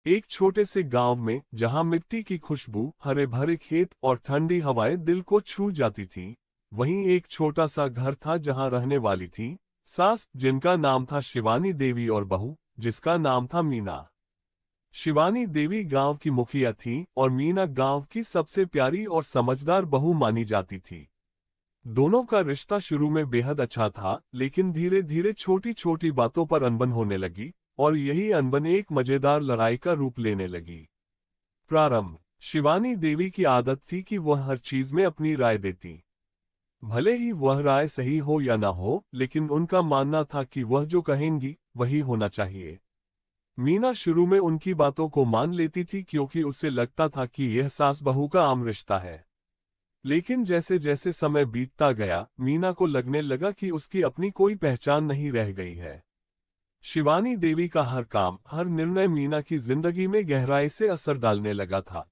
एक छोटे से गांव में जहां मिट्टी की खुशबू, हरे भरे खेत और ठंडी हवाएं दिल को छू जाती थी, वहीं एक छोटा सा घर था जहां रहने वाली थी सास, जिनका नाम था शिवानी देवी, और बहू, जिसका नाम था मीना। शिवानी देवी गांव की मुखिया थी और मीना गांव की सबसे प्यारी और समझदार बहू मानी जाती थी। दोनों का रिश्ता शुरू में बेहद अच्छा था, लेकिन धीरे धीरे छोटी छोटी बातों पर अनबन होने लगी और यही अनबन एक मजेदार लड़ाई का रूप लेने लगी। प्रारंभ। शिवानी देवी की आदत थी कि वह हर चीज में अपनी राय देती। भले ही वह राय सही हो या ना हो, लेकिन उनका मानना था कि वह जो कहेंगी वही होना चाहिए। मीना शुरू में उनकी बातों को मान लेती थी क्योंकि उसे लगता था कि यह सास बहू का आम रिश्ता है। लेकिन जैसे जैसे समय बीतता गया, मीना को लगने लगा कि उसकी अपनी कोई पहचान नहीं रह गई है। शिवानी देवी का हर काम, हर निर्णय मीना की जिंदगी में गहराई से असर डालने लगा था।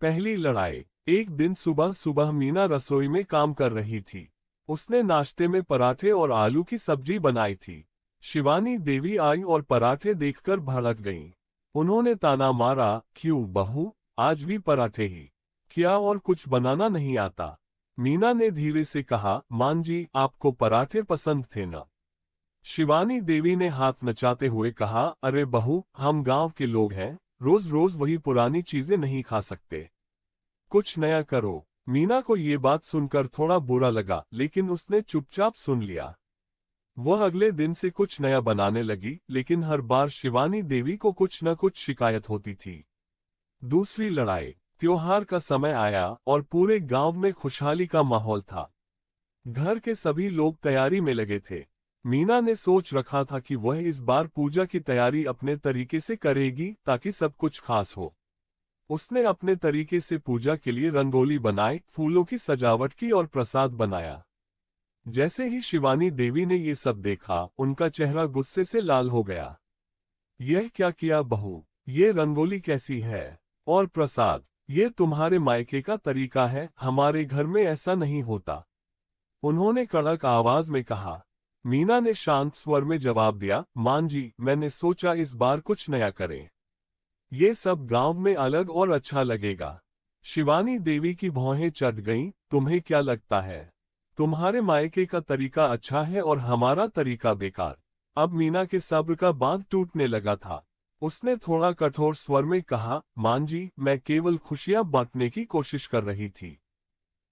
पहली लड़ाई। एक दिन सुबह सुबह मीना रसोई में काम कर रही थी। उसने नाश्ते में पराठे और आलू की सब्जी बनाई थी। शिवानी देवी आई और पराठे देखकर भड़क गईं। उन्होंने ताना मारा, क्यों बहू, आज भी पराठे ही? क्या और कुछ बनाना नहीं आता? मीना ने धीरे से कहा, मान जी, आपको पराठे पसंद थे ना? शिवानी देवी ने हाथ नचाते हुए कहा, अरे बहू, हम गांव के लोग हैं, रोज रोज वही पुरानी चीजें नहीं खा सकते। कुछ नया करो। मीना को ये बात सुनकर थोड़ा बुरा लगा, लेकिन उसने चुपचाप सुन लिया। वह अगले दिन से कुछ नया बनाने लगी, लेकिन हर बार शिवानी देवी को कुछ न कुछ शिकायत होती थी। दूसरी लड़ाई। त्योहार का समय आया और पूरे गांव में खुशहाली का माहौल था। घर के सभी लोग तैयारी में लगे थे। मीना ने सोच रखा था कि वह इस बार पूजा की तैयारी अपने तरीके से करेगी ताकि सब कुछ खास हो। उसने अपने तरीके से पूजा के लिए रंगोली बनाई, फूलों की सजावट की और प्रसाद बनाया। जैसे ही शिवानी देवी ने ये सब देखा, उनका चेहरा गुस्से से लाल हो गया। यह क्या किया बहू? ये रंगोली कैसी है? और प्रसाद? ये तुम्हारे मायके का तरीका है, हमारे घर में ऐसा नहीं होता। उन्होंने कड़क आवाज में कहा। मीना ने शांत स्वर में जवाब दिया, मान जी, मैंने सोचा इस बार कुछ नया करें। ये सब गांव में अलग और अच्छा लगेगा। शिवानी देवी की भौहें चढ़ गईं, तुम्हें क्या लगता है? तुम्हारे मायके का तरीका अच्छा है और हमारा तरीका बेकार? अब मीना के सब्र का बांध टूटने लगा था। उसने थोड़ा कठोर स्वर में कहा, मान जी, मैं केवल खुशियां बांटने की कोशिश कर रही थी।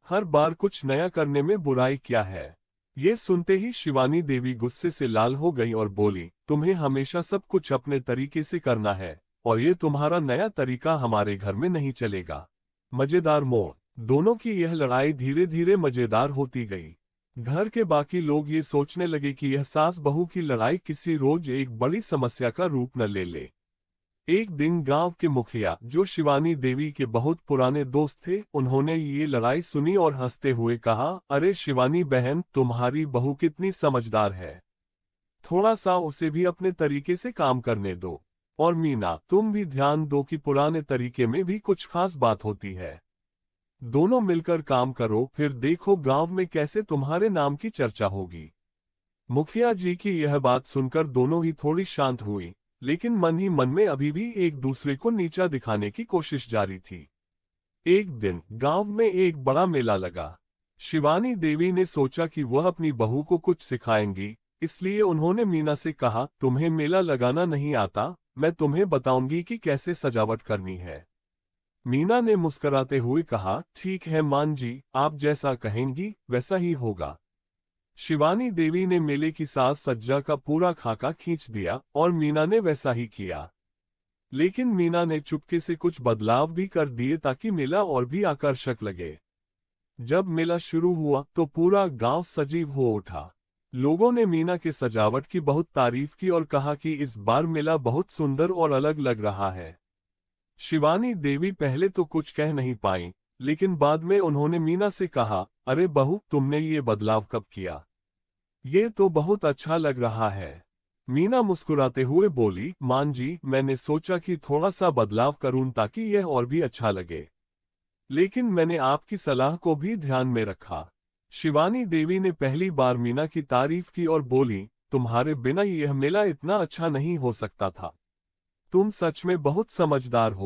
हर बार कुछ नया करने में बुराई क्या है? ये सुनते ही शिवानी देवी गुस्से से लाल हो गई और बोली, तुम्हें हमेशा सब कुछ अपने तरीके से करना है और ये तुम्हारा नया तरीका हमारे घर में नहीं चलेगा। मजेदार मोड़। दोनों की यह लड़ाई धीरे धीरे मजेदार होती गई। घर के बाकी लोग ये सोचने लगे कि यह सास बहू की लड़ाई किसी रोज एक बड़ी समस्या का रूप न ले ले। एक दिन गांव के मुखिया, जो शिवानी देवी के बहुत पुराने दोस्त थे, उन्होंने ये लड़ाई सुनी और हंसते हुए कहा, अरे शिवानी बहन, तुम्हारी बहू कितनी समझदार है। थोड़ा सा उसे भी अपने तरीके से काम करने दो। और मीना, तुम भी ध्यान दो कि पुराने तरीके में भी कुछ खास बात होती है। दोनों मिलकर काम करो, फिर देखो गांव में कैसे तुम्हारे नाम की चर्चा होगी। मुखिया जी की यह बात सुनकर दोनों ही थोड़ी शांत हुई, लेकिन मन ही मन में अभी भी एक दूसरे को नीचा दिखाने की कोशिश जारी थी। एक दिन गांव में एक बड़ा मेला लगा। शिवानी देवी ने सोचा कि वह अपनी बहू को कुछ सिखाएंगी, इसलिए उन्होंने मीना से कहा, तुम्हें मेला लगाना नहीं आता, मैं तुम्हें बताऊंगी कि कैसे सजावट करनी है। मीना ने मुस्कुराते हुए कहा, ठीक है मान जी, आप जैसा कहेंगी वैसा ही होगा। शिवानी देवी ने मेले की साज सज्जा का पूरा खाका खींच दिया और मीना ने वैसा ही किया। लेकिन मीना ने चुपके से कुछ बदलाव भी कर दिए ताकि मेला और भी आकर्षक लगे। जब मेला शुरू हुआ तो पूरा गांव सजीव हो उठा। लोगों ने मीना के सजावट की बहुत तारीफ की और कहा कि इस बार मेला बहुत सुंदर और अलग लग रहा है। शिवानी देवी पहले तो कुछ कह नहीं पाई, लेकिन बाद में उन्होंने मीना से कहा, अरे बहू, तुमने ये बदलाव कब किया? ये तो बहुत अच्छा लग रहा है। मीना मुस्कुराते हुए बोली, मान जी, मैंने सोचा कि थोड़ा सा बदलाव करूं ताकि यह और भी अच्छा लगे। लेकिन मैंने आपकी सलाह को भी ध्यान में रखा। शिवानी देवी ने पहली बार मीना की तारीफ की और बोली, तुम्हारे बिना यह मेला इतना अच्छा नहीं हो सकता था। तुम सच में बहुत समझदार हो।